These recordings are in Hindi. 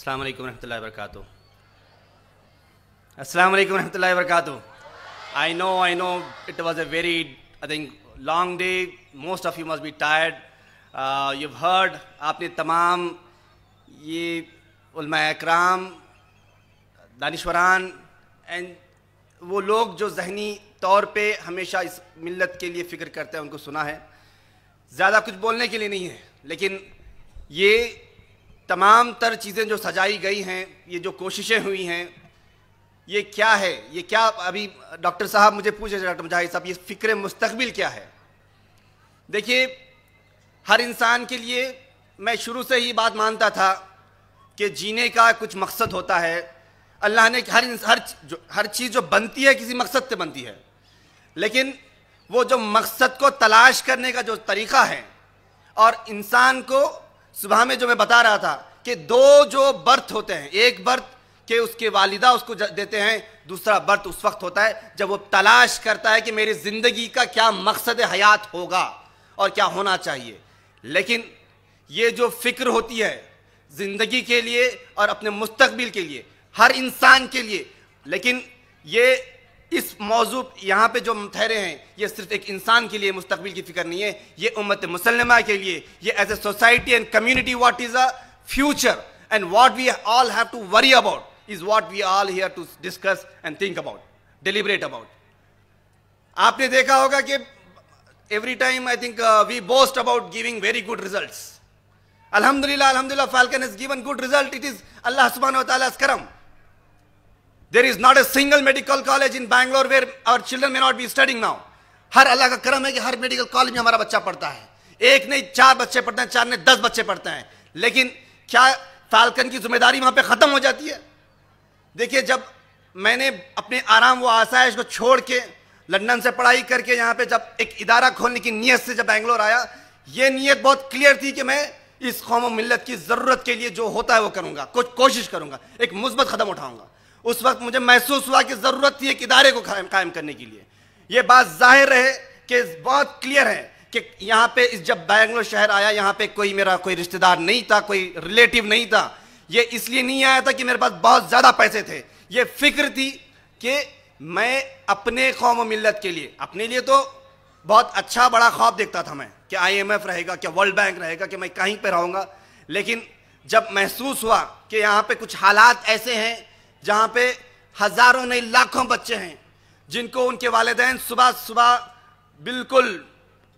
अस्सलाम वालेकुम रहमतुल्लाहि व बरकातुहू। अस्सलाम वालेकुम रहमतुल्लाहि व बरकातुहू। I know it was a very, I think, long day. Most of you must be tired. You've heard, आपने तमाम ये उलमा इकराम, दानिश्वरान एंड वो लोग जो ज़हनी तौर पे हमेशा इस मिल्लत के लिए फ़िक्र करते हैं उनको सुना है। ज़्यादा कुछ बोलने के लिए नहीं है, लेकिन ये तमाम तर चीज़ें जो सजाई गई हैं, ये जो कोशिशें हुई हैं, ये क्या है? ये क्या अभी डॉक्टर साहब मुझे पूछे, डॉक्टर मुजाहिद साहब, ये फ़िक्र मुस्तक़बिल क्या है? देखिए, हर इंसान के लिए मैं शुरू से ही बात मानता था कि जीने का कुछ मकसद होता है। अल्लाह ने हर चीज़ जो बनती है किसी मकसद से बनती है, लेकिन वो जो मकसद को तलाश करने का जो तरीक़ा है, और इंसान को सुबह में जो मैं बता रहा था कि दो जो बर्थ होते हैं, एक बर्थ कि उसके वालिदा उसको देते हैं, दूसरा बर्थ उस वक्त होता है जब वो तलाश करता है कि मेरी ज़िंदगी का क्या मकसद हयात होगा और क्या होना चाहिए। लेकिन ये जो फ़िक्र होती है ज़िंदगी के लिए और अपने मुस्तक़बिल के लिए, हर इंसान के लिए, लेकिन ये इस मौजू यहाँ पे जो हम ठहरे हैं, ये सिर्फ एक इंसान के लिए मुस्तक़बिल की फ़िक्र नहीं है, ये उम्मत मुसल्लमा के लिए, ये as a society and community what is a future and what we all have to worry about is what we all here to discuss and think about, deliberate about. आपने देखा होगा कि every time I think we boast about giving very good results. Alhamdulillah, Falcon has given good result. It is Allah subhanahu wa ta'ala's karam. There is not a single medical college in Bangalore where our children may not be studying now. हर अल्लाह का करम है कि हर मेडिकल कॉलेज में हमारा बच्चा पढ़ता है। एक नहीं 4 बच्चे पढ़ते हैं, 4 नहीं 10 बच्चे पढ़ते हैं। लेकिन क्या फाल्कन की जिम्मेदारी वहां पे खत्म हो जाती है? देखिए, जब मैंने अपने आराम व आसाइश को छोड़ के लंदन से पढ़ाई करके यहाँ पे जब एक इदारा खोलने की नीयत से जब बेंगलोर आया, ये नीयत बहुत क्लियर थी कि मैं इस कौम और मिल्लत की ज़रूरत के लिए जो होता है वो करूँगा, कुछ कोशिश करूँगा, एक मुस्बत कदम उठाऊँगा। उस वक्त मुझे महसूस हुआ कि ज़रूरत थी एक इदारे को कायम करने के लिए। ये बात ज़ाहिर है कि बहुत क्लियर है कि यहाँ पे जब बेंगलोर शहर आया, यहाँ पे मेरा कोई रिश्तेदार नहीं था, कोई रिलेटिव नहीं था। ये इसलिए नहीं आया था कि मेरे पास बहुत ज़्यादा पैसे थे, ये फिक्र थी कि मैं अपने कौम और मिल्लत के लिए, अपने लिए तो बहुत अच्छा बड़ा ख्वाब देखता था मैं कि IMF रहेगा, क्या वर्ल्ड बैंक रहेगा, कि मैं कहीं पे रहूँगा। लेकिन जब महसूस हुआ कि यहाँ पे कुछ हालात ऐसे हैं जहाँ पे हज़ारों नहीं लाखों बच्चे हैं जिनको उनके वालिदैन सुबह सुबह बिल्कुल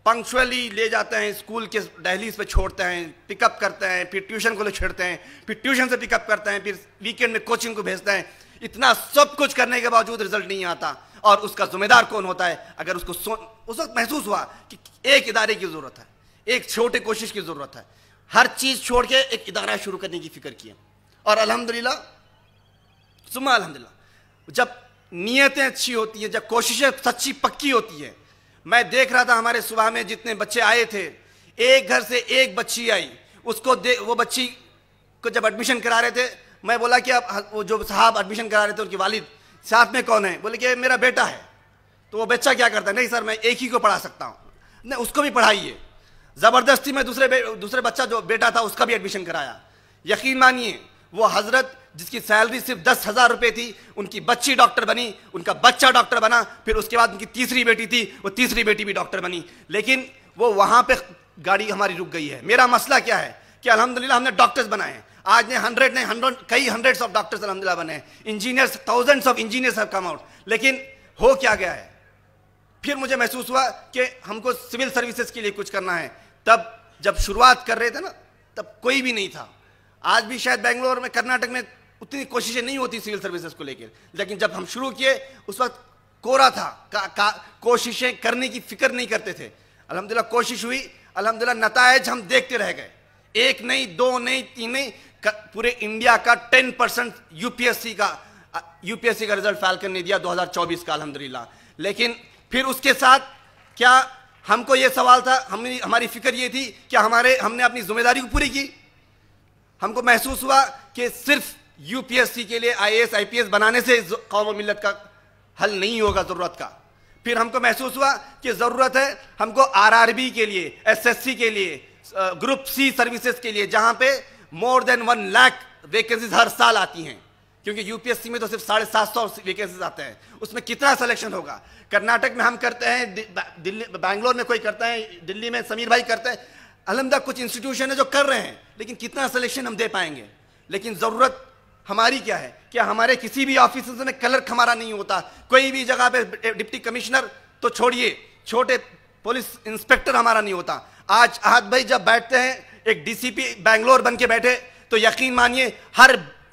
पंक्चुअली ले जाते हैं, स्कूल के दहलीज पे छोड़ते हैं, पिकअप करते हैं, फिर ट्यूशन को ले छोड़ते हैं, फिर ट्यूशन से पिकअप करते हैं, फिर वीकेंड में कोचिंग को भेजते हैं। इतना सब कुछ करने के बावजूद रिजल्ट नहीं आता, और उसका जिम्मेदार कौन होता है? अगर उसको उस वक्त महसूस हुआ कि एक इदारे की ज़रूरत है, एक छोटे कोशिश की ज़रूरत है, हर चीज़ छोड़ के एक इदारा शुरू करने की फ़िक्र की। और अल्हम्दुलिल्लाह सुम्मा अल्हम्दुलिल्लाह, जब नीयतें अच्छी होती हैं, जब कोशिशें सच्ची पक्की होती हैं। मैं देख रहा था हमारे सुबह में जितने बच्चे आए थे, एक घर से एक बच्ची आई, उसको वो बच्ची को जब एडमिशन करा रहे थे, मैं बोला कि अब वो जो साहब एडमिशन करा रहे थे उनके वालिद, साथ में कौन है? बोले कि मेरा बेटा है। तो वो बच्चा क्या करता है? नहीं सर, मैं एक ही को पढ़ा सकता हूँ। नहीं, उसको भी पढ़ाइए। ज़बरदस्ती में दूसरे बच्चा जो बेटा था उसका भी एडमिशन कराया। यकीन मानिए, वो हज़रत जिसकी सैलरी सिर्फ 10,000 रुपये थी, उनकी बच्ची डॉक्टर बनी, उनका बच्चा डॉक्टर बना, फिर उसके बाद उनकी तीसरी बेटी थी, वो तीसरी बेटी भी डॉक्टर बनी। लेकिन वो वहाँ पे गाड़ी हमारी रुक गई है। मेरा मसला क्या है कि अल्हम्दुलिल्लाह हमने डॉक्टर्स बनाए हैं। आज ने 100 कई हंड्रेड्स ऑफ डॉक्टर्स अल्हम्दुलिल्लाह बने हैं। Engineers, thousands of engineers have come out. लेकिन हो क्या गया है? फिर मुझे महसूस हुआ कि हमको सिविल सर्विसेज के लिए कुछ करना है। तब जब शुरुआत कर रहे थे ना, तब कोई भी नहीं था। आज भी शायद बेंगलोर में, कर्नाटक में उतनी कोशिशें नहीं होती सिविल सर्विसेज को लेकर, लेकिन जब हम शुरू किए उस वक्त कोरा था, कोशिशें करने की फिक्र नहीं करते थे। अल्हम्दुलिल्लाह कोशिश हुई, अल्हम्दुलिल्लाह नतायज हम देखते रह गए। 1 नहीं, 2 नहीं, 3 नहीं, पूरे इंडिया का 10% यूपीएससी का रिजल्ट फाल्कन ने दिया 2024 का, अल्हम्दुलिल्लाह। लेकिन फिर उसके साथ क्या हमको ये सवाल था, हमारी फिक्र ये थी कि हमने अपनी जिम्मेदारी को पूरी की। हमको महसूस हुआ कि सिर्फ यूपीएससी के लिए IAS IPS बनाने से कौम और मिल्लत का हल नहीं होगा ज़रूरत का। फिर हमको महसूस हुआ कि ज़रूरत है हमको RRB के लिए, SSC के लिए, ग्रुप C सर्विसेज के लिए, जहाँ पे मोर देन 1 लाख वैकेंसीज हर साल आती हैं, क्योंकि यूपीएससी में तो सिर्फ 750 वैकेंसीज आते हैं, उसमें कितना सिलेक्शन होगा। कर्नाटक में हम करते हैं, दिल्ली बैंगलोर में कोई करता है, दिल्ली में समीर भाई करते हैं, अल्हम्दुलिल्लाह कुछ इंस्टीट्यूशन है जो कर रहे हैं, लेकिन कितना सिलेक्शन हम दे पाएंगे। लेकिन ज़रूरत हमारी क्या है? क्या हमारे किसी भी ऑफिस में क्लर्क हमारा नहीं होता? कोई भी जगह पे डिप्टी कमिश्नर तो छोड़िए, छोटे पुलिस इंस्पेक्टर हमारा नहीं होता। आज आहद भाई जब बैठते हैं, एक डीसीपी बैंगलोर बन के बैठे, तो यकीन मानिए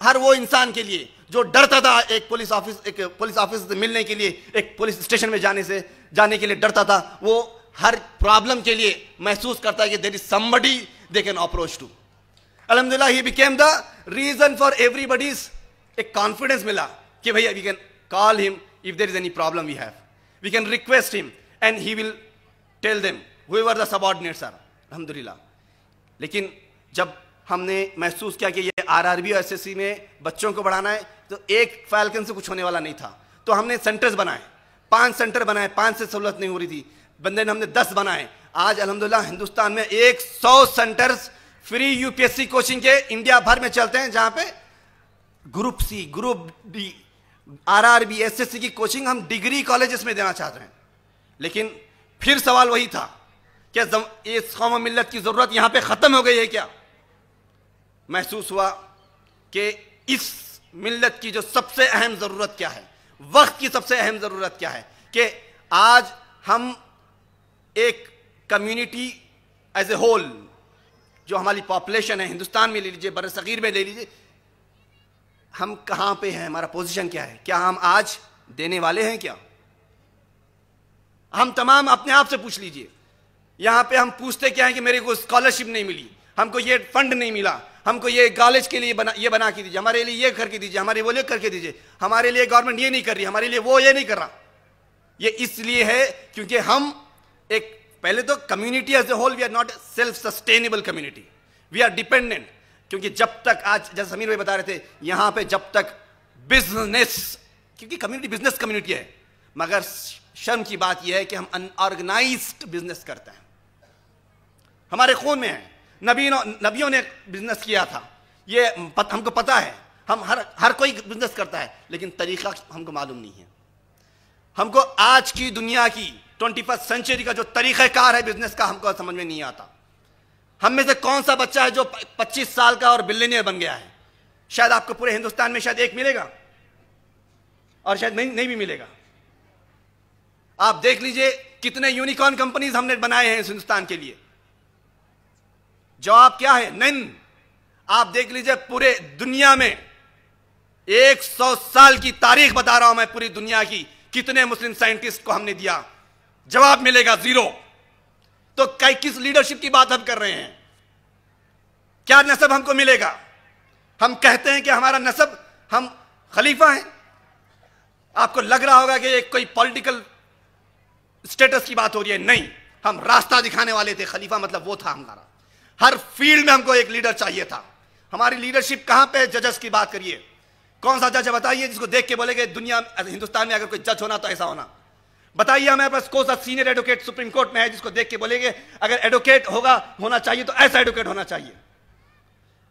हर वो इंसान के लिए जो डरता था एक पुलिस ऑफिस से मिलने के लिए, एक पुलिस स्टेशन में जाने के लिए डरता था, वो हर प्रॉब्लम के लिए महसूस करता है कि there is somebody they can approach to. अल्हम्दुलिल्लाह ही became the reason for everybody's, एक कॉन्फिडेंस मिला कि भैया we can call him if there is any problem we have, we can request him and he will tell them whoever the subordinates are. अल्हम्दुलिल्लाह। लेकिन जब हमने महसूस किया कि ये आरआरबी और एसएससी में बच्चों को बढ़ाना है, तो एक फैल्कन से कुछ होने वाला नहीं था, तो हमने सेंटर्स बनाए, 5 सेंटर बनाए, 5 से सहूलत नहीं हो रही थी, बंदे ने हमने 10 बनाए। आज अल्हम्दुलिल्लाह हिंदुस्तान में 100 सेंटर्स फ्री यूपीएससी कोचिंग के इंडिया भर में चलते हैं, जहां पे group C, group D, RRB, SSC की कोचिंग हम डिग्री कॉलेजेस में देना चाहते हैं। लेकिन फिर सवाल वही था, क्या इस कौम मिल्लत की जरूरत यहां पे खत्म हो गई है क्या? महसूस हुआ कि इस मिल्लत की जो सबसे अहम जरूरत क्या है, वक्त की सबसे अहम जरूरत क्या है, कि आज हम एक कम्युनिटी एज ए होल, जो हमारी पॉपुलेशन है हिंदुस्तान में ले लीजिए, बरसगीर में ले लीजिए, हम कहां पे हैं, हमारा पोजीशन क्या है? क्या हम आज देने वाले हैं क्या? हम तमाम अपने आप से पूछ लीजिए। यहां पे हम पूछते क्या है कि मेरे को स्कॉलरशिप नहीं मिली, हमको ये फंड नहीं मिला, हमको ये कॉलेज के लिए बना के दीजिए, हमारे लिए ये करके दीजिए, हमारे वो करके दीजिए, हमारे लिए गवर्नमेंट ये नहीं कर रही, हमारे लिए वो ये नहीं कर रहा। ये इसलिए है क्योंकि हम एक, पहले तो community as a whole we are not self sustainable community, we are dependent. क्योंकि जब तक आज, जैसे समीर भाई बता रहे थे, यहां पे जब तक बिजनेस, क्योंकि कम्युनिटी बिजनेस कम्युनिटी है, मगर शर्म की बात यह है कि हम अनऑर्गेनाइज्ड बिजनेस करते हैं, हमारे खून में है। नबियों ने बिजनेस किया था, ये हमको पता है, हम हर कोई बिजनेस करता है, लेकिन तरीका हमको मालूम नहीं है। हमको आज की दुनिया की 21st सेंचुरी का जो तरीक़ाकार है बिजनेस का, हमको समझ में नहीं आता। हम में से कौन सा बच्चा है जो 25 साल का और बिलियनियर बन गया है? शायद आपको पूरे हिंदुस्तान में शायद एक मिलेगा, और शायद नहीं भी मिलेगा। आप देख लीजिए कितने यूनिकॉर्न कंपनीज हमने बनाए हैं इस हिंदुस्तान के लिए। जवाब क्या है? नहीं। आप देख लीजिए पूरे दुनिया में 100 साल की तारीख बता रहा हूं मैं, पूरी दुनिया की कितने मुस्लिम साइंटिस्ट को हमने दिया, जवाब मिलेगा 0। तो किस लीडरशिप की बात हम कर रहे हैं? क्या नस्ब हमको मिलेगा? हम कहते हैं कि हमारा नस्ब, हम खलीफा हैं। आपको लग रहा होगा कि एक कोई पॉलिटिकल स्टेटस की बात हो रही है, नहीं, हम रास्ता दिखाने वाले थे। खलीफा मतलब वो था हमारा, हर फील्ड में हमको एक लीडर चाहिए था। हमारी लीडरशिप कहां पे? जजेस की बात करिए, कौन सा जज बताइए जिसको देख के बोलेगे दुनिया हिंदुस्तान में अगर कोई जज होना तो ऐसा होना? बताइए हमारे पास कौन सा सीनियर एडवोकेट सुप्रीम कोर्ट में है जिसको देख के बोलेगे अगर एडवोकेट होना चाहिए तो ऐसा एडवोकेट होना चाहिए?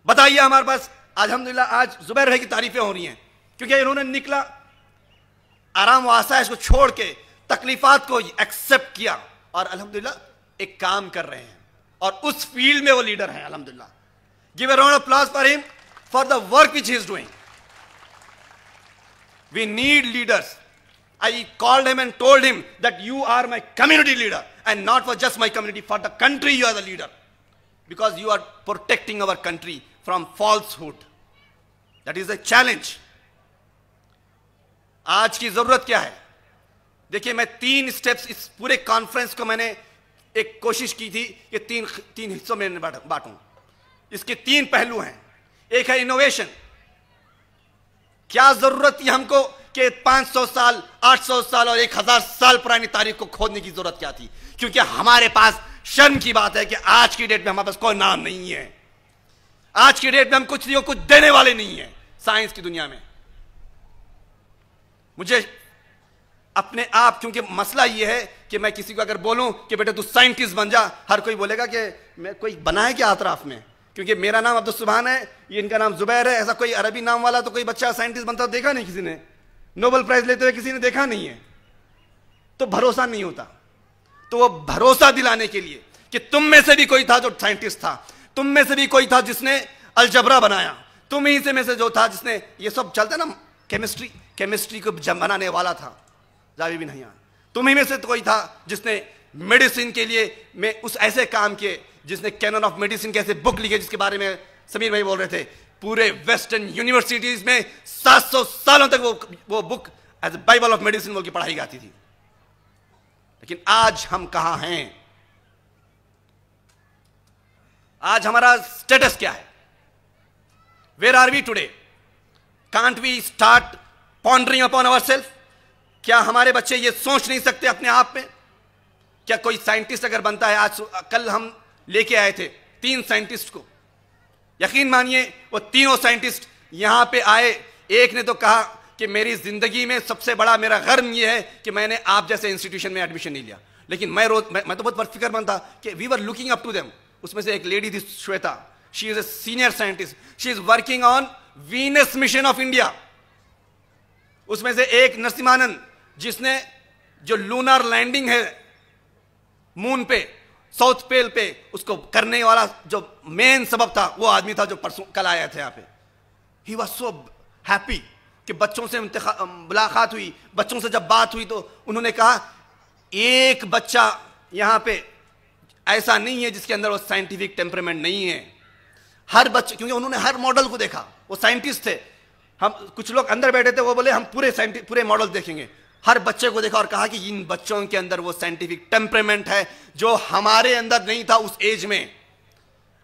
बताइए हमारे पास। अल्हम्दुलिल्लाह आज जुबैर भाई की तारीफें हो रही हैं, क्योंकि इन्होंने निकला, आराम व आसाइश को छोड़ के तकलीफात को एक्सेप्ट किया, और अल्हम्दुलिल्लाह एक काम कर रहे हैं, और उस फील्ड में वो लीडर हैं। अल्हम्दुलिल्लाह, give a round of applause for him for the work which he is doing. We need leaders. I called him and told him that you are my community leader, and not for just my community, for the country you are the leader, because you are protecting our country from falsehood. That is a challenge. आज की जरूरत क्या है? देखिए, मैं 3 स्टेप्स इस पूरे कॉन्फ्रेंस को मैंने एक कोशिश की थी कि तीन हिस्सों में बांटूं। इसके 3 पहलू हैं। एक है इनोवेशन। क्या जरूरत थी हमको कि 500 साल, 800 साल और 1000 साल पुरानी तारीख को खोदने की जरूरत क्या थी? क्योंकि हमारे पास, शर्म की बात है कि आज की डेट में हमारे पास कोई नाम नहीं है। आज की डेट में हम कुछ देने वाले नहीं है साइंस की दुनिया में। मुझे अपने आप, क्योंकि मसला यह है कि मैं किसी को अगर बोलूं कि बेटा तू साइंटिस्ट बन जा, हर कोई बोलेगा कि मैं कोई बना है क्या अतराफ में? क्योंकि मेरा नाम अब्दुल सुभान है, ये इनका नाम जुबैर है, ऐसा कोई अरबी नाम वाला तो कोई बच्चा साइंटिस्ट बनता देखा नहीं किसी ने, नोबेल प्राइज लेते हुए किसी ने देखा नहीं है, तो भरोसा नहीं होता। तो वो भरोसा दिलाने के लिए कि तुम में से भी कोई था जो साइंटिस्ट था, तुम में से भी कोई था जिसने अलजबरा बनाया, तुम ही से में से जो था जिसने ये सब चलता ना केमिस्ट्री को बनाने वाला था जावी बिन हयान, तुम ही में से तो कोई था जिसने मेडिसिन के लिए में उस ऐसे काम किए, जिसने कैनन ऑफ मेडिसिन कैसे बुक लिखे, जिसके बारे में समीर भाई बोल रहे थे। पूरे वेस्टर्न यूनिवर्सिटीज में 700 सालों तक वो book as a Bible of medicine बोल की पढ़ाई जाती थी। लेकिन आज हम कहां हैं? आज हमारा स्टेटस क्या है? Where are we today? Can't we start pondering upon our self? क्या हमारे बच्चे ये सोच नहीं सकते अपने आप में? क्या कोई साइंटिस्ट अगर बनता है, आज कल हम लेके आए थे 3 साइंटिस्ट को, यकीन मानिए वो तीनों साइंटिस्ट यहां पे आए, एक ने तो कहा कि मेरी जिंदगी में सबसे बड़ा मेरा गर्व यह है कि मैंने आप जैसे इंस्टीट्यूशन में एडमिशन नहीं लिया। लेकिन मैं तो बहुत फिक्रमंद था कि we were looking up to them. उसमें से एक लेडी थी Shweta, she is a senior scientist, she is working on Venus mission of India. उसमें से एक नरसिम्हानंद, जिसने जो लूनर लैंडिंग है मून पे, साउथ पेल पे, उसको करने वाला जो मेन सबब था वो आदमी था जो परसों कल आया था यहाँ पे। ही वॉज सो हैप्पी कि बच्चों से मुलाकात हुई, बच्चों से जब बात हुई तो उन्होंने कहा एक बच्चा यहाँ पे ऐसा नहीं है जिसके अंदर वो साइंटिफिक टेम्परामेंट नहीं है। हर बच्चे, क्योंकि उन्होंने हर मॉडल को देखा, वो साइंटिस्ट थे, हम कुछ लोग अंदर बैठे थे, वो बोले हम पूरे मॉडल देखेंगे। हर बच्चे को देखा और कहा कि इन बच्चों के अंदर वो साइंटिफिक टेम्परामेंट है जो हमारे अंदर नहीं था उस एज में।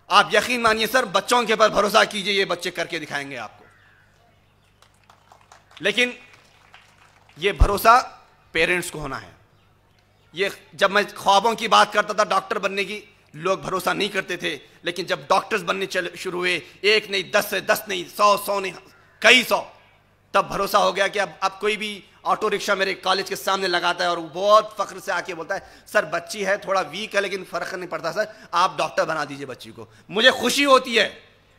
आप यकीन मानिए सर, बच्चों के ऊपर भरोसा कीजिए, ये बच्चे करके दिखाएंगे आपको। लेकिन ये भरोसा पेरेंट्स को होना है। ये जब मैं ख्वाबों की बात करता था डॉक्टर बनने की, लोग भरोसा नहीं करते थे, लेकिन जब डॉक्टर्स बनने शुरू हुए, एक नहीं 10 से 10 नहीं 100 नहीं कई 100, तब भरोसा हो गया कि अब कोई भी ऑटो रिक्शा मेरे कॉलेज के सामने लगाता है और वो बहुत फख्र से आके बोलता है सर बच्ची है, थोड़ा वीक है लेकिन फर्क नहीं पड़ता सर, आप डॉक्टर बना दीजिए बच्ची को। मुझे खुशी होती है,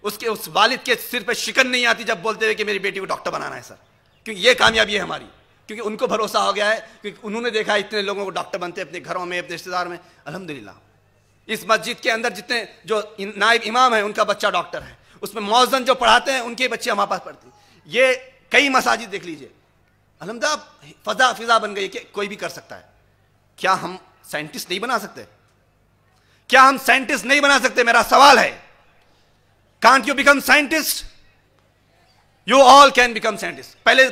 उसके उस वालिद के सिर पे शिकन नहीं आती जब बोलते हुए कि मेरी बेटी को डॉक्टर बनाना है सर, क्योंकि ये कामयाबी है हमारी, क्योंकि उनको भरोसा हो गया है, क्योंकि उन्होंने देखा इतने लोगों को डॉक्टर बनते अपने घरों में, अपने रिश्तेदार में। अल्हम्दुलिल्लाह इस मस्जिद के अंदर जितने जो नायब इमाम है उनका बच्चा डॉक्टर है, उसमें मौज़न जो पढ़ाते हैं उनके बच्चे हमारे पास पढ़ते हैं। ये कई मसाजिद देख लीजिए, अल्हम्दुलिल्लाह फिजा बन गई कि कोई भी कर सकता है। क्या हम साइंटिस्ट नहीं बना सकते? क्या हम साइंटिस्ट नहीं बना सकते? मेरा सवाल है, can't you become scientist? You all can become scientist. पहले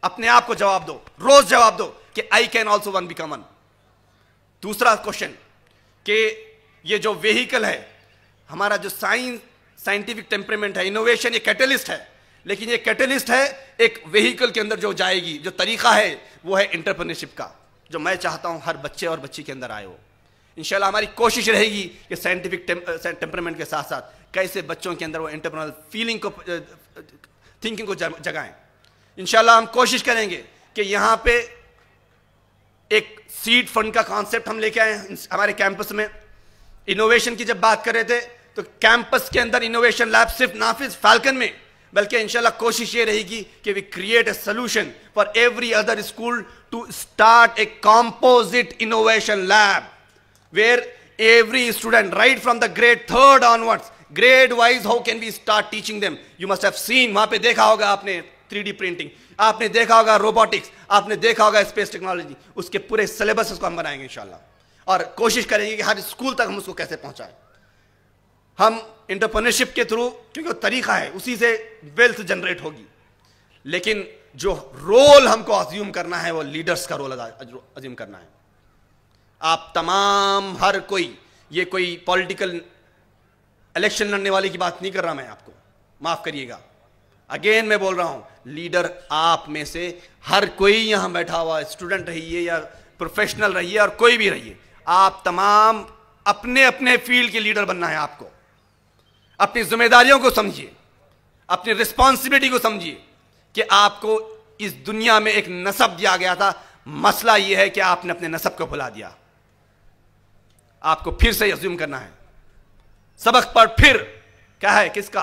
अपने आप को जवाब दो, रोज जवाब दो कि I can also one become one. दूसरा क्वेश्चन कि ये जो व्हीकल है हमारा, जो साइंटिफिक टेम्परामेंट है, इनोवेशन, ये कैटलिस्ट है, लेकिन ये कैटलिस्ट है एक व्हीकल के अंदर जो जाएगी, जो तरीका है वो है एंटरप्रेन्योरशिप का, जो मैं चाहता हूं हर बच्चे और बच्ची के अंदर आए हो। इंशाल्लाह हमारी कोशिश रहेगी कि साइंटिफिक टेम्परामेंट के साथ साथ कैसे बच्चों के अंदर वो एंटरप्रेन्योरल फीलिंग को, थिंकिंग को जगाएं। इंशाल्लाह हम कोशिश करेंगे कि यहाँ पे एक सीड फंड का कॉन्सेप्ट हम लेके आए हमारे कैंपस में। इनोवेशन की जब बात कर रहे थे तो कैंपस के अंदर इनोवेशन लैब सिर्फ नाफिज फाल्कन में, बल्कि इंशाल्लाह कोशिश ये रहेगी कि we create a solution for every other school to start a composite innovation lab where every student right from the grade 3rd onwards, grade wise how can we start teaching them. You must have seen, वहां पे देखा होगा आपने 3D प्रिंटिंग, आपने देखा होगा रोबोटिक्स, आपने देखा होगा स्पेस टेक्नोलॉजी, उसके पूरे सिलेबस को हम बनाएंगे इंशाल्लाह और कोशिश करेंगे कि हर स्कूल तक हम उसको कैसे पहुंचाएं। हम एंटरप्रेन्योरशिप के थ्रू, क्योंकि वो तरीका है, उसी से वेल्थ जनरेट होगी, लेकिन जो रोल हमको अज्यूम करना है वो लीडर्स का रोल अज्यूम करना है। आप तमाम, हर कोई, ये कोई पॉलिटिकल इलेक्शन लड़ने वाले की बात नहीं कर रहा मैं आपको, माफ करिएगा, अगेन मैं बोल रहा हूं, लीडर आप में से हर कोई यहां बैठा हुआ, स्टूडेंट रहिए या प्रोफेशनल रहिए और कोई भी रहिए, आप तमाम अपने अपने फील्ड के लीडर बनना है। आपको अपनी जिम्मेदारियों को समझिए, अपनी रिस्पॉन्सिबिलिटी को समझिए कि आपको इस दुनिया में एक नसब दिया गया था। मसला यह है कि आपने अपने नसब को भुला दिया। आपको फिर से अज्यूम करना है, सबक पर फिर क्या है? किसका?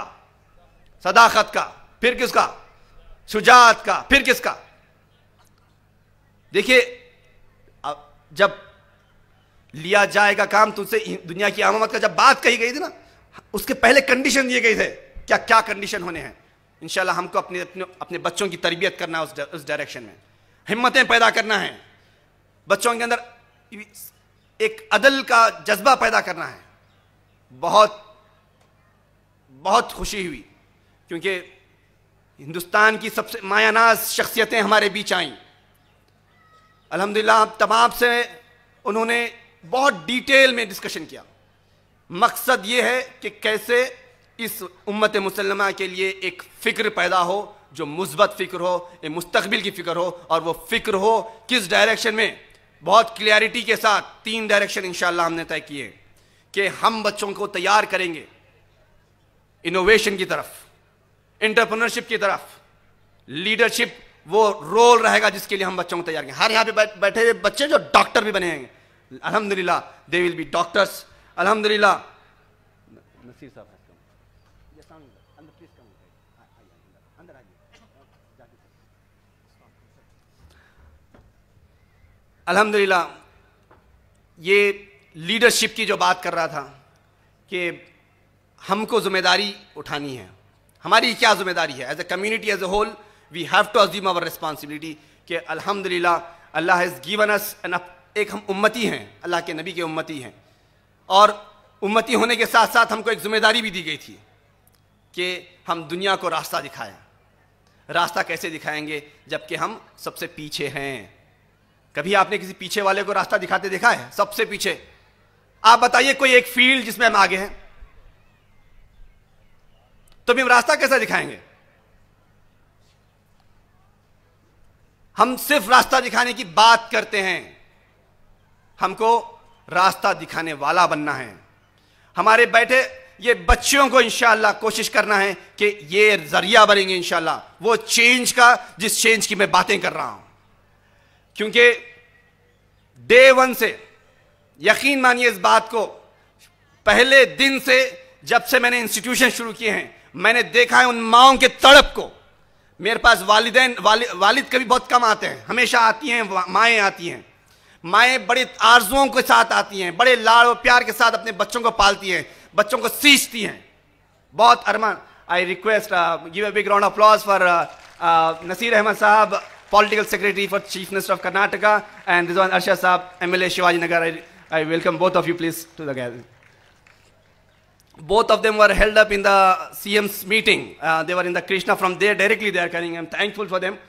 सदाकत का। फिर किसका? शुजाअत का। फिर किसका? देखिए, जब लिया जाएगा काम तुझसे दुनिया की आमद का जब बात कही गई थी ना, उसके पहले कंडीशन दिए गए थे। क्या क्या कंडीशन होने हैं? इंशाल्लाह हमको अपने बच्चों की तरबियत करना है, उस डायरेक्शन में हिम्मतें पैदा करना है, बच्चों के अंदर एक अदल का जज्बा पैदा करना है। बहुत बहुत खुशी हुई क्योंकि हिंदुस्तान की सबसे मायानाज शख्सियतें हमारे बीच आईं। अल्हम्दुलिल्लाह तमाम से उन्होंने बहुत डिटेल में डिस्कशन किया। मकसद ये है कि कैसे इस उम्मत मुसल्लमा के लिए एक फ़िक्र पैदा हो जो मुस्बत फ़िक्र हो, एक मुस्तकबिल की फ़िक्र हो, और वो फ़िक्र हो किस डायरेक्शन में। बहुत क्लियरिटी के साथ 3 डायरेक्शन इंशाअल्लाह हमने तय किए कि हम बच्चों को तैयार करेंगे इनोवेशन की तरफ, एंटरप्रेन्योरशिप की तरफ, लीडरशिप वो रोल रहेगा जिसके लिए हम बच्चों को तैयार करेंगे। हर यहाँ पे बैठे हुए बच्चे जो डॉक्टर भी बने हैं, अल्हम्दुलिल्लाह दे विल बी डॉक्टर्स। अल्हम्दुलिल्लाह। नसीर साहब अल्हम्दुलिल्लाह, ये लीडरशिप की जो बात कर रहा था कि हमको जिम्मेदारी उठानी है। हमारी क्या जिम्मेदारी है? As a community, as a whole, we have to assume our responsibility कि अल्हम्दुलिल्लाह अल्लाह हैज़ गिवन अस एक हम उम्मती हैं, अल्लाह के नबी के उम्मती हैं, और उम्मती होने के साथ साथ हमको एक जिम्मेदारी भी दी गई थी कि हम दुनिया को रास्ता दिखाएं। रास्ता कैसे दिखाएंगे जबकि हम सबसे पीछे हैं? कभी आपने किसी पीछे वाले को रास्ता दिखाते देखा है? सबसे पीछे। आप बताइए कोई एक फील्ड जिसमें हम आगे हैं, तो भी हम रास्ता कैसे दिखाएंगे? हम सिर्फ रास्ता दिखाने की बात करते हैं, हमको रास्ता दिखाने वाला बनना है। हमारे बैठे ये बच्चियों को इंशाअल्लाह कोशिश करना है कि ये जरिया बनेंगे इंशाअल्लाह वो चेंज का, जिस चेंज की मैं बातें कर रहा हूं। क्योंकि डे 1 से यकीन मानिए इस बात को, पहले दिन से जब से मैंने इंस्टीट्यूशन शुरू किए हैं, मैंने देखा है उन माओं के तड़प को। मेरे पास वालिद कभी बहुत कम आते हैं, हमेशा आती हैं माएँ आती हैं। माएँ बड़े आरजुओं के साथ आती हैं, बड़े लाड़ और प्यार के साथ अपने बच्चों को पालती हैं, बच्चों को सींचती हैं। बहुत अरमान। I request give a big round of applause for Naseer Ahmad साहब, Political Secretary for Chief Minister of Karnataka, and Rizwan Arshad Saab, MLA Shivaji Nagar. I welcome both of you please to the gathering. Both of them were held up in the CM's meeting. They were in the Krishna, from there directly they are coming. I'm thankful for them.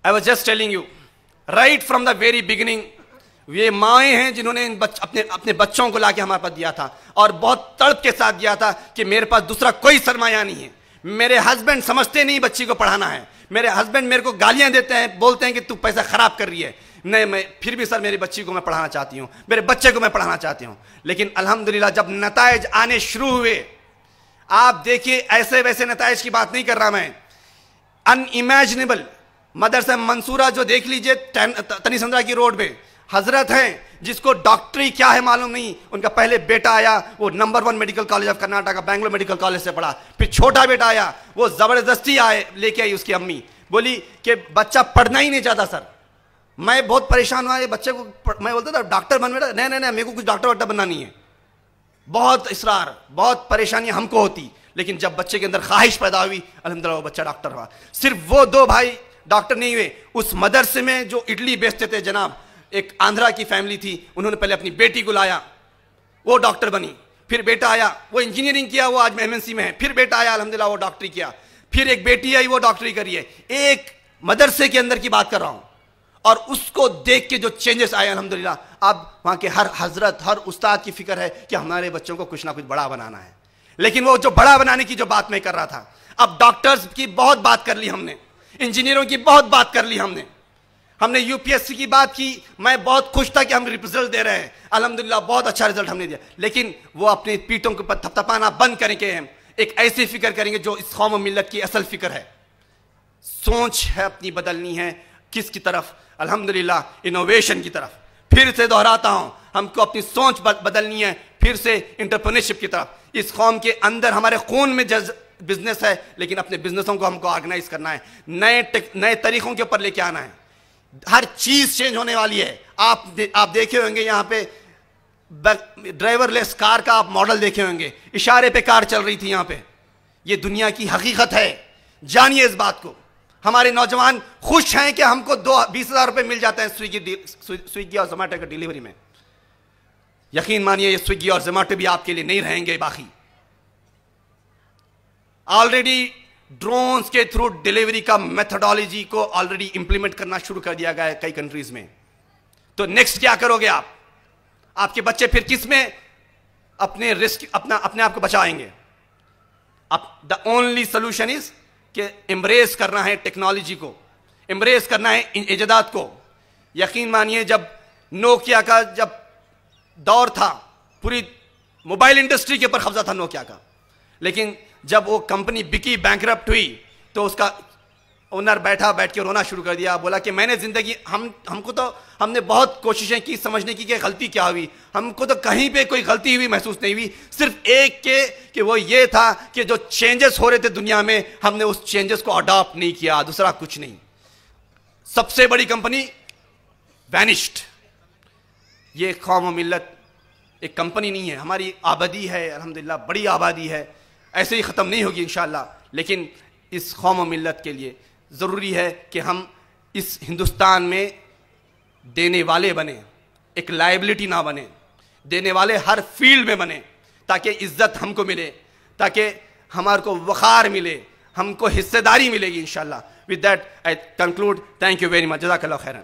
I was just telling you, right from the very beginning, ये माएँ हैं जिन्होंने अपने बच्चों को लाके हमारे पास दिया था, और बहुत तड़प के साथ दिया था कि मेरे पास दूसरा कोई सरमाया नहीं है। मेरे हस्बैंड समझते नहीं बच्ची को पढ़ाना है, मेरे हस्बैंड मेरे को गालियां देते हैं, बोलते हैं कि तू पैसा खराब कर रही है। नहीं, मैं फिर भी सर मेरी बच्ची को मैं पढ़ाना चाहती हूँ, मेरे बच्चे को मैं पढ़ाना चाहती हूँ। लेकिन अल्हम्दुलिल्लाह जब नताइज आने शुरू हुए, आप देखिए ऐसे वैसे नताइज की बात नहीं कर रहा मैं, अनइमेजिनेबल। मदरसा मंसूरा जो देख लीजिए तनीसंद्रा की रोड पे, हजरत हैं जिसको डॉक्टरी क्या है मालूम नहीं, उनका पहले बेटा आया, वो number 1 medical college of Karnataka Bangalore medical college से पढ़ा, फिर छोटा बेटा आया, वो जबरदस्ती लेके आई उसकी अम्मी, बोली कि बच्चा पढ़ना ही नहीं चाहता सर। मैं बहुत परेशान हुआ, ये बच्चे को मैं बोलता था डॉक्टर बन बेटा, नहीं नहीं नहीं मेरे को कुछ डॉक्टर वॉक्टर बनना नहीं है। बहुत इसरार, बहुत परेशानी हमको होती, लेकिन जब बच्चे के अंदर ख्वाहिश पैदा हुई, अल्हम्दुलिल्लाह वो बच्चा डॉक्टर हुआ। सिर्फ वो 2 भाई डॉक्टर नहीं हुए, उस मदरसे में जो इडली बेचते थे जनाब, एक आंध्रा की फैमिली थी, उन्होंने पहले अपनी बेटी को लाया, वो डॉक्टर बनी, फिर बेटा आया, वो इंजीनियरिंग किया, वो आज एमएनसी में है, फिर बेटा आया अल्हम्दुलिल्लाह वो डॉक्टरी किया, फिर एक बेटी आई वो डॉक्टरी करी है। एक मदरसे के अंदर की बात कर रहा हूं, और उसको देख के जो चेंजेस आए अल्हम्दुलिल्लाह, अब वहां के हर हजरत, हर उस्ताद की फिक्र है कि हमारे बच्चों को कुछ ना कुछ बड़ा बनाना है। लेकिन वो जो बड़ा बनाने की जो बात मैं कर रहा था, अब डॉक्टर्स की बहुत बात कर ली हमने, इंजीनियरों की बहुत बात कर ली हमने यूपीएससी की बात की। मैं बहुत खुश था कि हम रिजल्ट दे रहे हैं, अल्हम्दुलिल्लाह बहुत अच्छा रिजल्ट हमने दिया। लेकिन वो अपनी पीठों के ऊपर थपथपाना बंद करेंगे, हम एक ऐसी फिक्र करेंगे जो इस कौम मिल्लत की असल फिक्र है। सोच है अपनी बदलनी है, किसकी तरफ? अल्हम्दुलिल्लाह इनोवेशन की तरफ। फिर से दोहराता हूं, हमको अपनी सोच बदलनी है, फिर से इंटरप्रेन्योरशिप की तरफ। इस कौम के अंदर हमारे खून में बिजनेस है, लेकिन अपने बिजनेसों को हमको ऑर्गेनाइज करना है, नए तरीकों के ऊपर लेके आना है। हर चीज चेंज होने वाली है। आप देखे होंगे यहाँ पे ड्राइवरलेस कार का आप मॉडल देखे होंगे, इशारे पे कार चल रही थी यहाँ पे। ये दुनिया की हकीकत है, जानिए इस बात को। हमारे नौजवान खुश हैं कि हमको 20,000 रुपए मिल जाते हैं स्विगी और जोमेटो की डिलीवरी में। यकीन मानिए ये स्विगी और जोमेटो भी आपके लिए नहीं रहेंगे बाकी। ऑलरेडी ड्रोन्स के थ्रू डिलीवरी का मेथोडोलॉजी को ऑलरेडी इंप्लीमेंट करना शुरू कर दिया गया है कई कंट्रीज में। तो नेक्स्ट क्या करोगे आप? आपके बच्चे फिर किस में अपने आप को बचाएंगे? अब द ओनली सोल्यूशन इज कि एम्ब्रेस करना है टेक्नोलॉजी को, एम्ब्रेस करना है इन इजादात को। यकीन मानिए जब नोकिया का जब दौर था, पूरी मोबाइल इंडस्ट्री के ऊपर कब्जा था नोकिया का, लेकिन जब वो कंपनी बिकी, बैंकरप्ट हुई, तो उसका ओनर बैठ के रोना शुरू कर दिया। बोला कि मैंने जिंदगी हमने बहुत कोशिशें की समझने की कि गलती क्या हुई, हमको तो कहीं पे कोई गलती हुई महसूस नहीं हुई, सिर्फ एक कि वो ये था कि जो चेंजेस हो रहे थे दुनिया में, हमने उस चेंजेस को अडॉप्ट नहीं किया, दूसरा कुछ नहीं। सबसे बड़ी कंपनी वैनिश्ड। ये कौम और मिल्लत एक कंपनी नहीं है, हमारी आबादी है, अल्हम्दुलिल्लाह बड़ी आबादी है, ऐसे ही ख़त्म नहीं होगी इंशाअल्लाह। लेकिन इस कौम और मिल्लत के लिए ज़रूरी है कि हम इस हिंदुस्तान में देने वाले बने, एक लायबिलिटी ना बने, देने वाले हर फील्ड में बने, ताकि इज़्ज़त हमको मिले, ताकि हमारे को वक़ार मिले, हमको हिस्सेदारी मिलेगी इंशाअल्लाह। With that I conclude. Thank you very much. जज़ाकल्लाह खैरन।